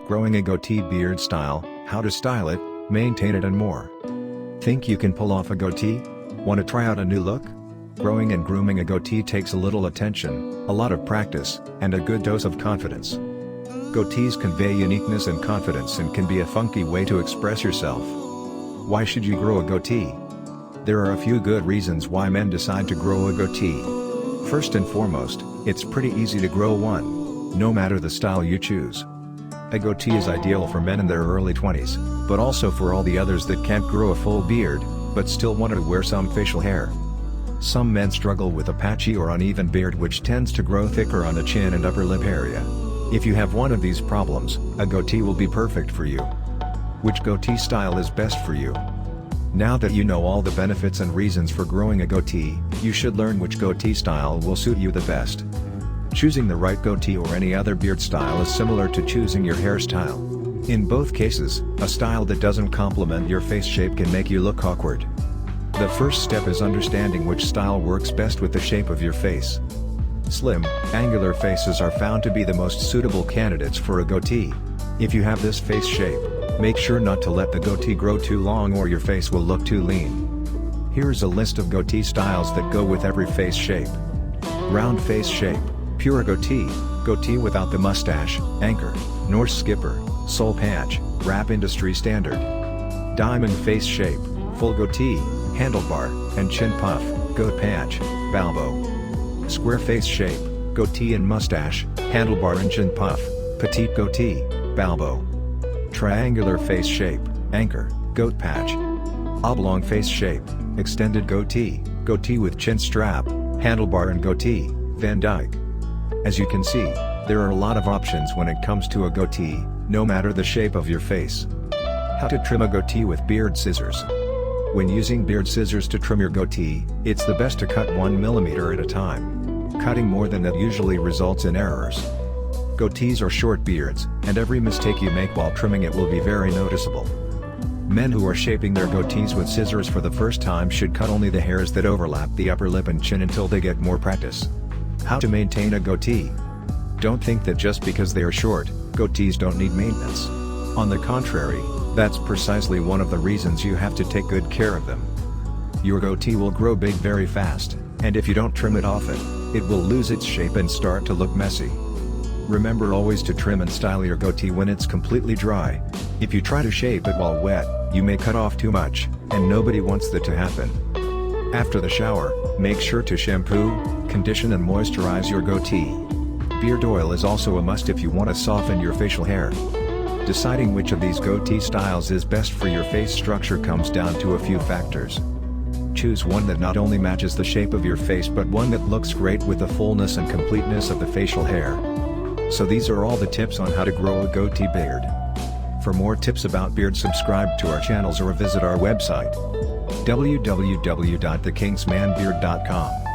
growing a goatee beard style, how to style it, maintain it and more. Think you can pull off a goatee? Want to try out a new look? Growing and grooming a goatee takes a little attention, a lot of practice, and a good dose of confidence. Goatees convey uniqueness and confidence and can be a funky way to express yourself. Why should you grow a goatee? There are a few good reasons why men decide to grow a goatee. First and foremost, it's pretty easy to grow one, no matter the style you choose. A goatee is ideal for men in their early 20s, but also for all the others that can't grow a full beard, but still want to wear some facial hair. Some men struggle with a patchy or uneven beard which tends to grow thicker on the chin and upper lip area. If you have one of these problems, a goatee will be perfect for you. Which goatee style is best for you? Now that you know all the benefits and reasons for growing a goatee, you should learn which goatee style will suit you the best. Choosing the right goatee or any other beard style is similar to choosing your hairstyle. In both cases, a style that doesn't complement your face shape can make you look awkward. The first step is understanding which style works best with the shape of your face. Slim, angular faces are found to be the most suitable candidates for a goatee. If you have this face shape, make sure not to let the goatee grow too long or your face will look too lean. Here's a list of goatee styles that go with every face shape. Round face shape, pure goatee, goatee without the mustache, anchor, Norse skipper, soul patch, wrap industry standard. Diamond face shape, full goatee, handlebar, and chin puff, goat patch, balbo. Square face shape, goatee and mustache, handlebar and chin puff, petite goatee, balbo. Triangular face shape, anchor, goat patch. Oblong face shape, extended goatee, goatee with chin strap, handlebar and goatee, Van Dyke. As you can see, there are a lot of options when it comes to a goatee, no matter the shape of your face. How to trim a goatee with beard scissors. When using beard scissors to trim your goatee, it's the best to cut 1 mm at a time. Cutting more than that usually results in errors. Goatees are short beards, and every mistake you make while trimming it will be very noticeable. Men who are shaping their goatees with scissors for the first time should cut only the hairs that overlap the upper lip and chin until they get more practice. How to maintain a goatee. Don't think that just because they are short, goatees don't need maintenance. On the contrary, that's precisely one of the reasons you have to take good care of them. Your goatee will grow big very fast, and if you don't trim it often, it will lose its shape and start to look messy. Remember always to trim and style your goatee when it's completely dry. If you try to shape it while wet, you may cut off too much, and nobody wants that to happen. After the shower, make sure to shampoo, condition and moisturize your goatee. Beard oil is also a must if you want to soften your facial hair. Deciding which of these goatee styles is best for your face structure comes down to a few factors. Choose one that not only matches the shape of your face but one that looks great with the fullness and completeness of the facial hair. So these are all the tips on how to grow a goatee beard. For more tips about beard, subscribe to our channels or visit our website www.thekingsmanbeard.com.